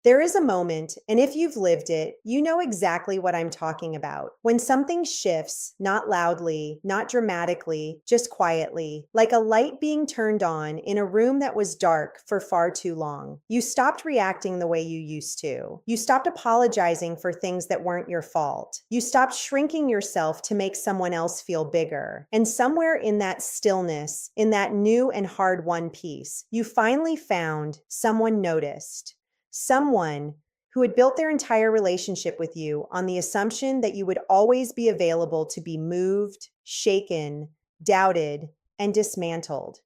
There is a moment, and if you've lived it, you know exactly what I'm talking about. When something shifts, not loudly, not dramatically, just quietly, like a light being turned on in a room that was dark for far too long. You stopped reacting the way you used to. You stopped apologizing for things that weren't your fault. You stopped shrinking yourself to make someone else feel bigger. And somewhere in that stillness, in that new and hard won peace, you finally found someone noticed. Someone who had built their entire relationship with you on the assumption that you would always be available to be moved, shaken, doubted, and dismantled.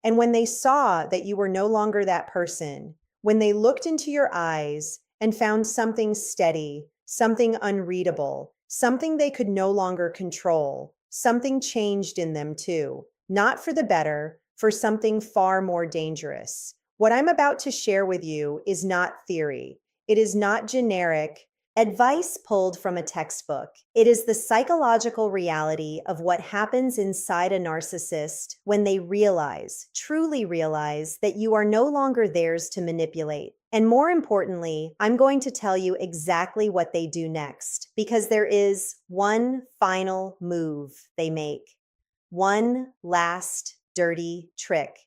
And when they saw that you were no longer that person, when they looked into your eyes and found something steady, something unreadable, something they could no longer control, something changed in them too, not for the better, for something far more dangerous. What I'm about to share with you is not theory. It is not generic advice pulled from a textbook. It is the psychological reality of what happens inside a narcissist when they realize, truly realize, that you are no longer theirs to manipulate. And more importantly, I'm going to tell you exactly what they do next, because there is one final move they make, one last dirty trick.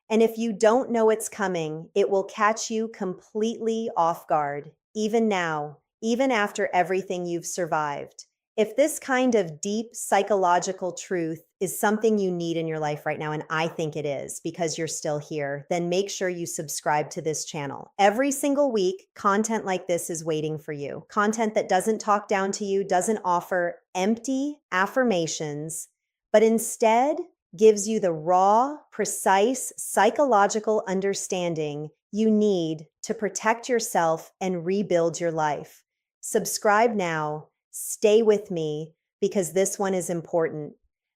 And if you don't know it's coming, it will catch you completely off guard, even now, even after everything you've survived. If this kind of deep psychological truth is something you need in your life right now, and I think it is because you're still here, then make sure you subscribe to this channel. Every single week, content like this is waiting for you. Content that doesn't talk down to you, doesn't offer empty affirmations, but instead gives you the raw, precise psychological understanding you need to protect yourself and rebuild your life. Subscribe now. Stay with me because this one is important.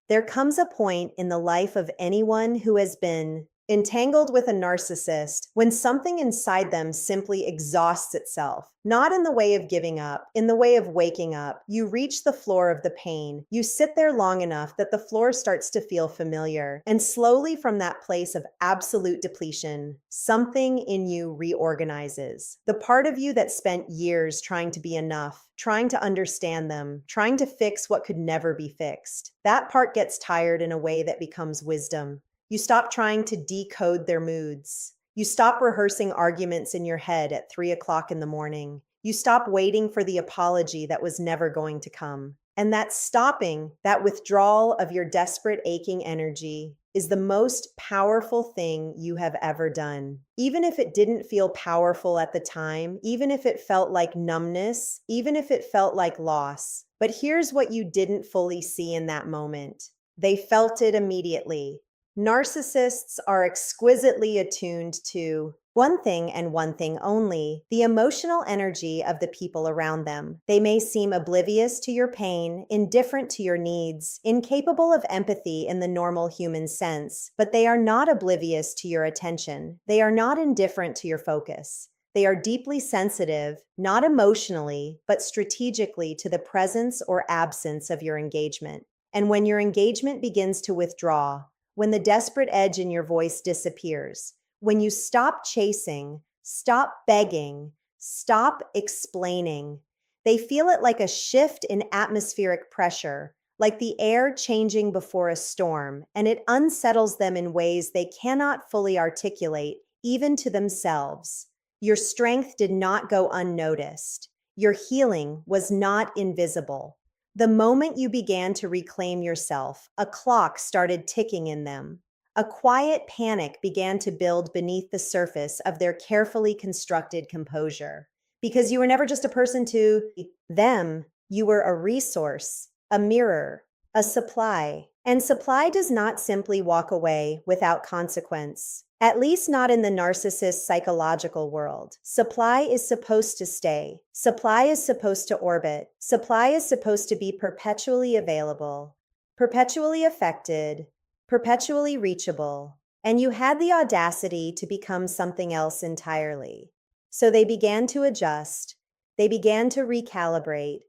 There comes a point in the life of anyone who has been entangled with a narcissist when something inside them simply exhausts itself, not in the way of giving up, in the way of waking up. You reach the floor of the pain. You sit there long enough that the floor starts to feel familiar. And slowly from that place of absolute depletion, something in you reorganizes. The part of you that spent years trying to be enough, trying to understand them, trying to fix what could never be fixed. That part gets tired in a way that becomes wisdom. You stop trying to decode their moods. You stop rehearsing arguments in your head at 3 o'clock in the morning. You stop waiting for the apology that was never going to come. And that stopping, that withdrawal of your desperate, aching energy is the most powerful thing you have ever done. Even if it didn't feel powerful at the time, even if it felt like numbness, even if it felt like loss. But here's what you didn't fully see in that moment. They felt it immediately. Narcissists are exquisitely attuned to one thing and one thing only, the emotional energy of the people around them. They may seem oblivious to your pain, indifferent to your needs, incapable of empathy in the normal human sense, but they are not oblivious to your attention. They are not indifferent to your focus. They are deeply sensitive, not emotionally, but strategically to the presence or absence of your engagement. And when your engagement begins to withdraw, when the desperate edge in your voice disappears, when you stop chasing, stop begging, stop explaining, they feel it like a shift in atmospheric pressure, like the air changing before a storm, and it unsettles them in ways they cannot fully articulate, even to themselves. Your strength did not go unnoticed. Your healing was not invisible. The moment you began to reclaim yourself, a clock started ticking in them. A quiet panic began to build beneath the surface of their carefully constructed composure. Because you were never just a person to them, you were a resource, a mirror, a supply. And supply does not simply walk away without consequence. At least not in the narcissist psychological world. Supply is supposed to stay. Supply is supposed to orbit. Supply is supposed to be perpetually available, perpetually affected, perpetually reachable. And you had the audacity to become something else entirely. So they began to adjust. They began to recalibrate.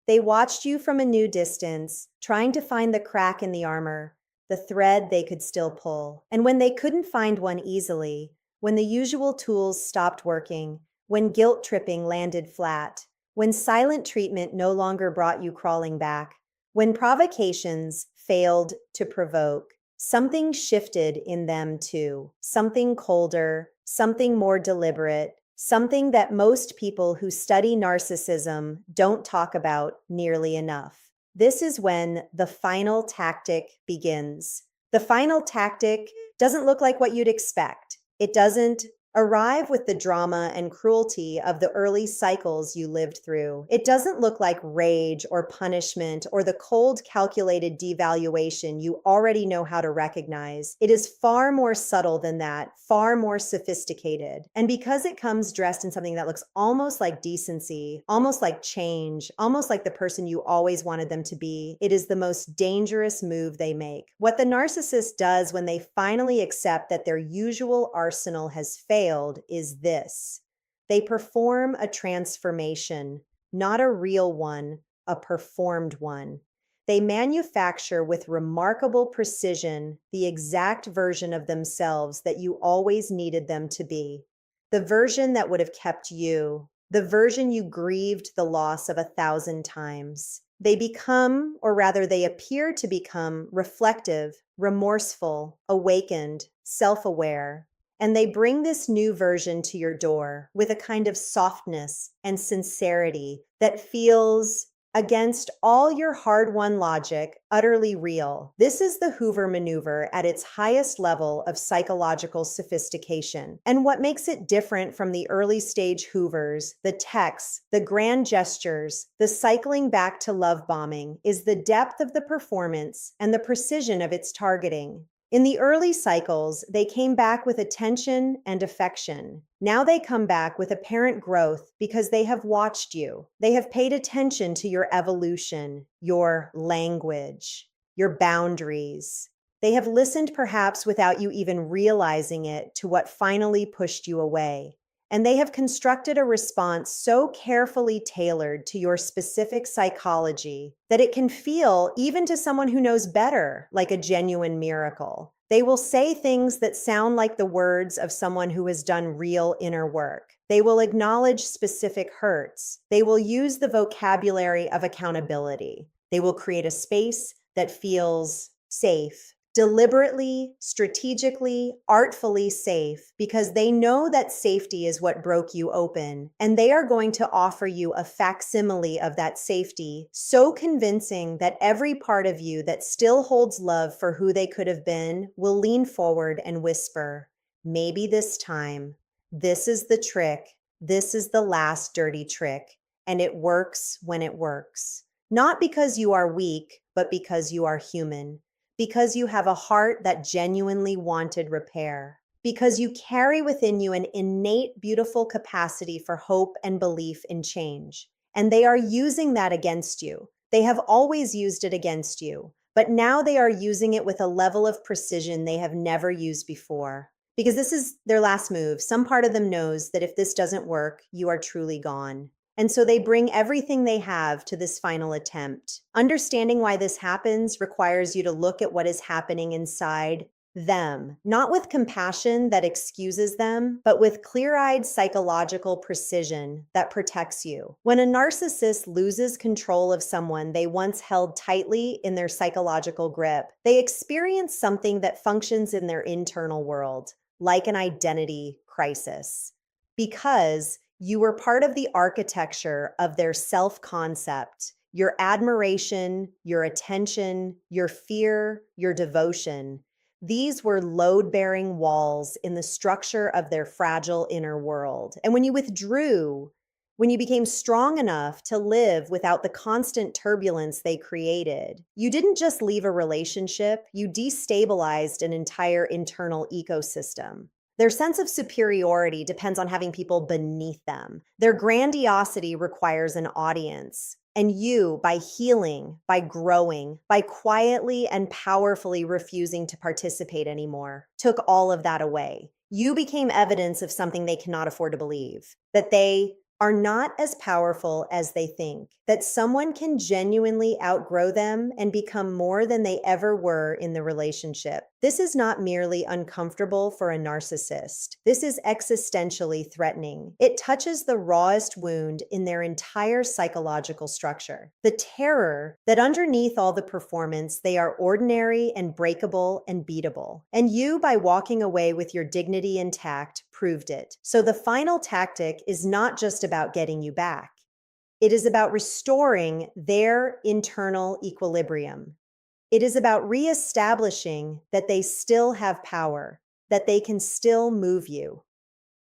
They watched you from a new distance, trying to find the crack in the armor, the thread they could still pull. And when they couldn't find one easily, when the usual tools stopped working, when guilt tripping landed flat, when silent treatment no longer brought you crawling back, when provocations failed to provoke, something shifted in them too. Something colder, something more deliberate, something that most people who study narcissism don't talk about nearly enough. This is when the final tactic begins. The final tactic doesn't look like what you'd expect. It doesn't arrive with the drama and cruelty of the early cycles you lived through. It doesn't look like rage or punishment or the cold, calculated devaluation you already know how to recognize. It is far more subtle than that, far more sophisticated. And because it comes dressed in something that looks almost like decency, almost like change, almost like the person you always wanted them to be, it is the most dangerous move they make. What the narcissist does when they finally accept that their usual arsenal has failed is this: they perform a transformation, not a real one, a performed one. They manufacture with remarkable precision the exact version of themselves that you always needed them to be, the version that would have kept you, the version you grieved the loss of 1,000 times. They become, or rather they appear to become, reflective, remorseful, awakened, self-aware. And they bring this new version to your door with a kind of softness and sincerity that feels, against all your hard-won logic, utterly real. This is the Hoover maneuver at its highest level of psychological sophistication. And what makes it different from the early stage Hoovers, the texts, the grand gestures, the cycling back to love bombing, is the depth of the performance and the precision of its targeting. In the early cycles, they came back with attention and affection. Now they come back with apparent growth because they have watched you. They have paid attention to your evolution, your language, your boundaries. They have listened, perhaps without you even realizing it, to what finally pushed you away. And they have constructed a response so carefully tailored to your specific psychology that it can feel, even to someone who knows better, like a genuine miracle. They will say things that sound like the words of someone who has done real inner work. They will acknowledge specific hurts. They will use the vocabulary of accountability. They will create a space that feels safe. Deliberately, strategically, artfully safe, because they know that safety is what broke you open, and they are going to offer you a facsimile of that safety, so convincing that every part of you that still holds love for who they could have been will lean forward and whisper, maybe this time, this is the trick, this is the last dirty trick, and it works when it works. Not because you are weak, but because you are human. Because you have a heart that genuinely wanted repair. Because you carry within you an innate, beautiful capacity for hope and belief in change. And they are using that against you. They have always used it against you, but now they are using it with a level of precision they have never used before. Because this is their last move. Some part of them knows that if this doesn't work, you are truly gone. And so they bring everything they have to this final attempt. Understanding why this happens requires you to look at what is happening inside them, not with compassion that excuses them, but with clear-eyed psychological precision that protects you. When a narcissist loses control of someone they once held tightly in their psychological grip, they experience something that functions in their internal world, like an identity crisis. Because you were part of the architecture of their self-concept, your admiration, your attention, your fear, your devotion. These were load-bearing walls in the structure of their fragile inner world. And when you withdrew, when you became strong enough to live without the constant turbulence they created, you didn't just leave a relationship, you destabilized an entire internal ecosystem. Their sense of superiority depends on having people beneath them. Their grandiosity requires an audience. And you, by healing, by growing, by quietly and powerfully refusing to participate anymore, took all of that away. You became evidence of something they cannot afford to believe, that they are not as powerful as they think, that someone can genuinely outgrow them and become more than they ever were in the relationship. This is not merely uncomfortable for a narcissist. This is existentially threatening. It touches the rawest wound in their entire psychological structure. The terror that underneath all the performance, they are ordinary and breakable and beatable. And you, by walking away with your dignity intact, proved it. So the final tactic is not just about getting you back. It is about restoring their internal equilibrium. It is about reestablishing that they still have power, that they can still move you.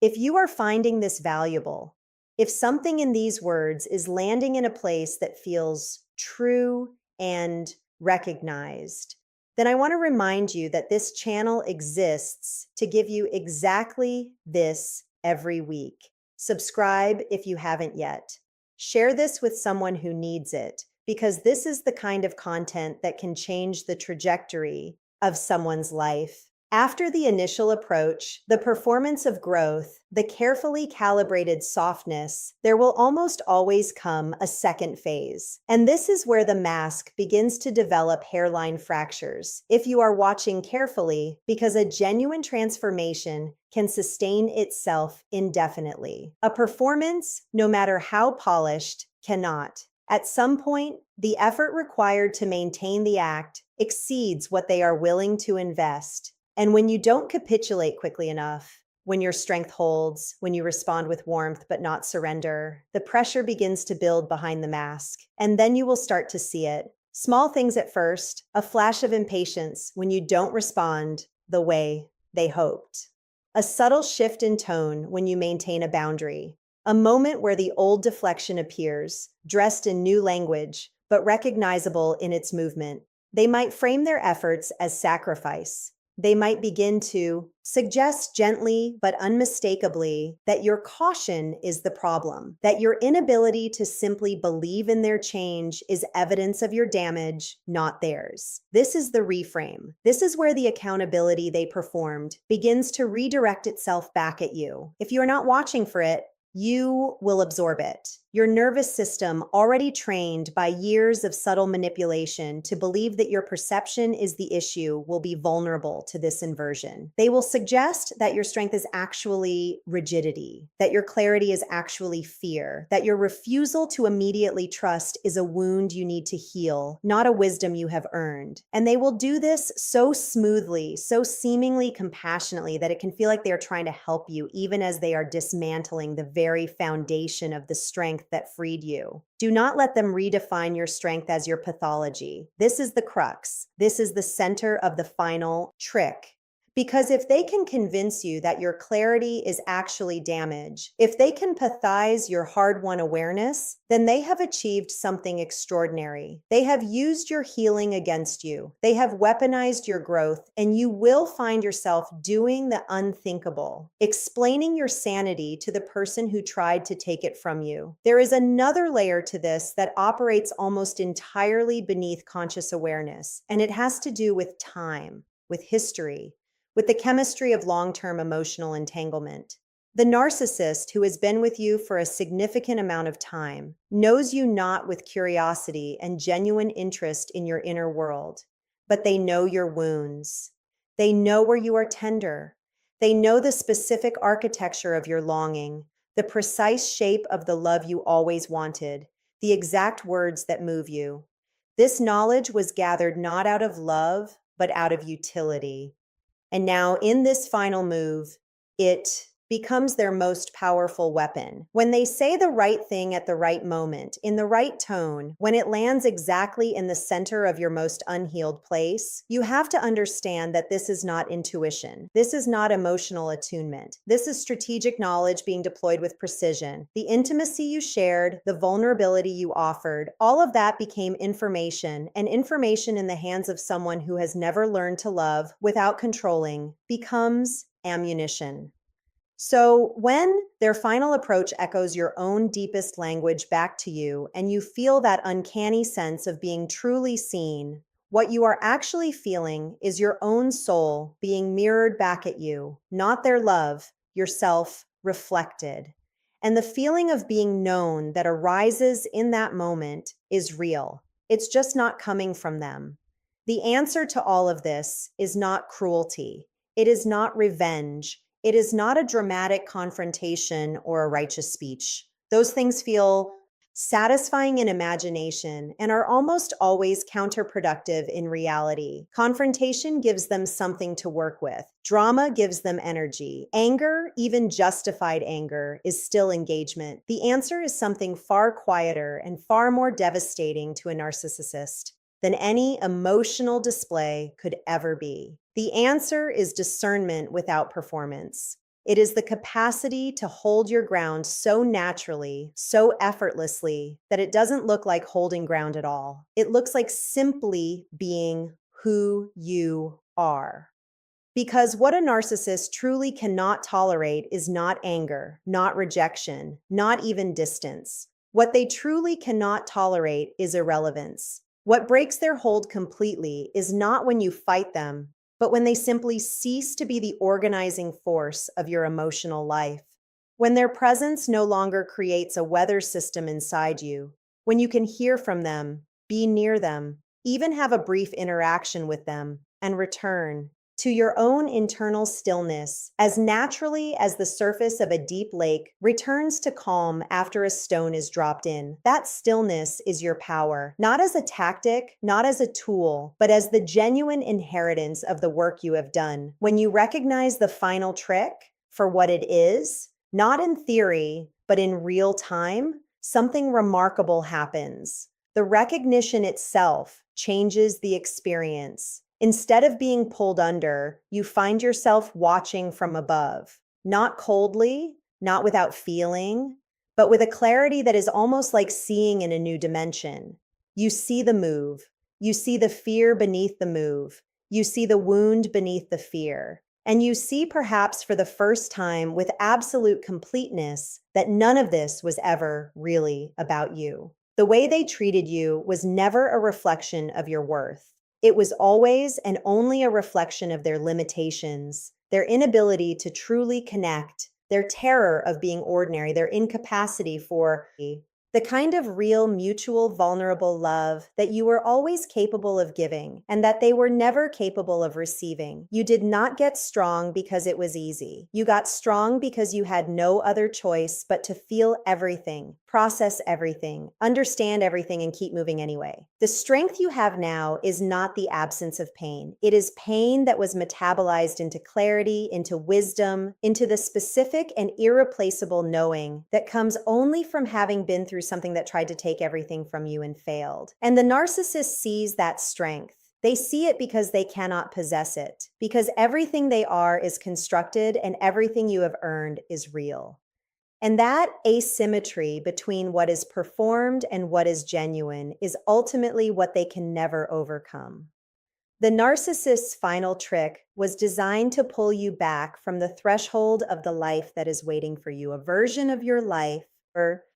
If you are finding this valuable, if something in these words is landing in a place that feels true and recognized, then I want to remind you that this channel exists to give you exactly this every week. Subscribe if you haven't yet. Share this with someone who needs it, because this is the kind of content that can change the trajectory of someone's life. After the initial approach, the performance of growth, the carefully calibrated softness, there will almost always come a second phase. And this is where the mask begins to develop hairline fractures, if you are watching carefully, because a genuine transformation can sustain itself indefinitely. A performance, no matter how polished, cannot. At some point, the effort required to maintain the act exceeds what they are willing to invest. And when you don't capitulate quickly enough, when your strength holds, when you respond with warmth but not surrender, the pressure begins to build behind the mask. And then you will start to see it. Small things at first, a flash of impatience when you don't respond the way they hoped. A subtle shift in tone when you maintain a boundary. A moment where the old deflection appears, dressed in new language, but recognizable in its movement. They might frame their efforts as sacrifice. They might begin to suggest gently but unmistakably that your caution is the problem, that your inability to simply believe in their change is evidence of your damage, not theirs. This is the reframe. This is where the accountability they performed begins to redirect itself back at you. If you are not watching for it, you will absorb it. Your nervous system, already trained by years of subtle manipulation to believe that your perception is the issue, will be vulnerable to this inversion. They will suggest that your strength is actually rigidity, that your clarity is actually fear, that your refusal to immediately trust is a wound you need to heal, not a wisdom you have earned. And they will do this so smoothly, so seemingly compassionately, that it can feel like they are trying to help you, even as they are dismantling the very foundation of the strength that freed you. Do not let them redefine your strength as your pathology. This is the crux. This is the center of the final trick. Because if they can convince you that your clarity is actually damage, if they can pathize your hard-won awareness, then they have achieved something extraordinary. They have used your healing against you. They have weaponized your growth, and you will find yourself doing the unthinkable, explaining your sanity to the person who tried to take it from you. There is another layer to this that operates almost entirely beneath conscious awareness, and it has to do with time, with history, with the chemistry of long-term emotional entanglement. The narcissist, who has been with you for a significant amount of time, knows you not with curiosity and genuine interest in your inner world, but they know your wounds. They know where you are tender. They know the specific architecture of your longing, the precise shape of the love you always wanted, the exact words that move you. This knowledge was gathered not out of love, but out of utility. And now in this final move, it becomes their most powerful weapon. When they say the right thing at the right moment, in the right tone, when it lands exactly in the center of your most unhealed place, you have to understand that this is not intuition. This is not emotional attunement. This is strategic knowledge being deployed with precision. The intimacy you shared, the vulnerability you offered, all of that became information, and information in the hands of someone who has never learned to love without controlling becomes ammunition. So when their final approach echoes your own deepest language back to you, and you feel that uncanny sense of being truly seen, what you are actually feeling is your own soul being mirrored back at you, not their love, yourself reflected. And the feeling of being known that arises in that moment is real. It's just not coming from them. The answer to all of this is not cruelty. It is not revenge. It is not a dramatic confrontation or a righteous speech. Those things feel satisfying in imagination and are almost always counterproductive in reality. Confrontation gives them something to work with. Drama gives them energy. Anger, even justified anger, is still engagement. The answer is something far quieter and far more devastating to a narcissist than any emotional display could ever be. The answer is discernment without performance. It is the capacity to hold your ground so naturally, so effortlessly, that it doesn't look like holding ground at all. It looks like simply being who you are. Because what a narcissist truly cannot tolerate is not anger, not rejection, not even distance. What they truly cannot tolerate is irrelevance. What breaks their hold completely is not when you fight them, but when they simply cease to be the organizing force of your emotional life. When their presence no longer creates a weather system inside you, when you can hear from them, be near them, even have a brief interaction with them, and return to your own internal stillness as naturally as the surface of a deep lake returns to calm after a stone is dropped in. That stillness is your power, not as a tactic, not as a tool, but as the genuine inheritance of the work you have done. When you recognize the final trick for what it is, not in theory, but in real time, something remarkable happens. The recognition itself changes the experience. Instead of being pulled under, you find yourself watching from above, not coldly, not without feeling, but with a clarity that is almost like seeing in a new dimension. You see the move. You see the fear beneath the move. You see the wound beneath the fear. And you see, perhaps for the first time with absolute completeness, that none of this was ever really about you. The way they treated you was never a reflection of your worth. It was always and only a reflection of their limitations, their inability to truly connect, their terror of being ordinary, their incapacity for the kind of real, mutual, vulnerable love that you were always capable of giving and that they were never capable of receiving. You did not get strong because it was easy. You got strong because you had no other choice but to feel everything, process everything, understand everything, and keep moving anyway. The strength you have now is not the absence of pain. It is pain that was metabolized into clarity, into wisdom, into the specific and irreplaceable knowing that comes only from having been through something that tried to take everything from you and failed. And the narcissist sees that strength. They see it because they cannot possess it, because everything they are is constructed and everything you have earned is real. And that asymmetry between what is performed and what is genuine is ultimately what they can never overcome. The narcissist's final trick was designed to pull you back from the threshold of the life that is waiting for you, a version of your life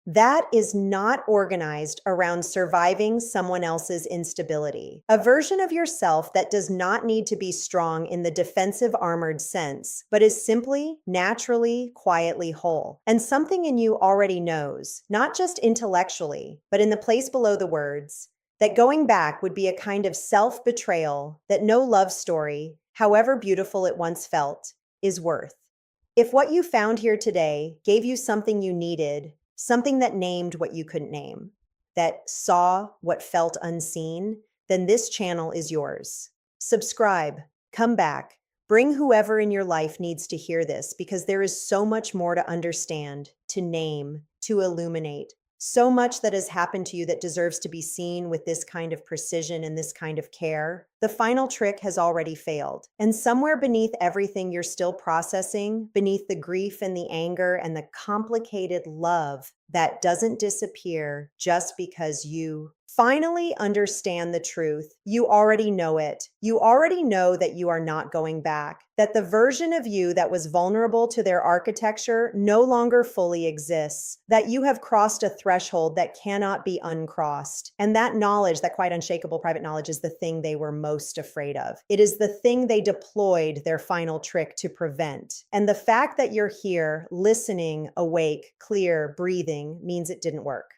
that is not organized around surviving someone else's instability. A version of yourself that does not need to be strong in the defensive armored sense, but is simply, naturally, quietly whole. And something in you already knows, not just intellectually, but in the place below the words, that going back would be a kind of self-betrayal that no love story, however beautiful it once felt, is worth. If what you found here today gave you something you needed, something that named what you couldn't name, that saw what felt unseen, then this channel is yours. Subscribe, come back, bring whoever in your life needs to hear this, because there is so much more to understand, to name, to illuminate. So much that has happened to you that deserves to be seen with this kind of precision and this kind of care. The final trick has already failed. And somewhere beneath everything you're still processing, beneath the grief and the anger and the complicated love that doesn't disappear just because you finally understand the truth. You already know it. You already know that you are not going back, that the version of you that was vulnerable to their architecture no longer fully exists, that you have crossed a threshold that cannot be uncrossed. And that knowledge, that quite unshakable private knowledge, is the thing they were most afraid of. It is the thing they deployed their final trick to prevent. And the fact that you're here, listening, awake, clear, breathing, means it didn't work.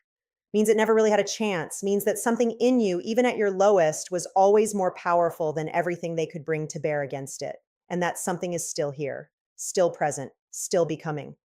means it never really had a chance, means that something in you, even at your lowest, was always more powerful than everything they could bring to bear against it. And that something is still here, still present, still becoming.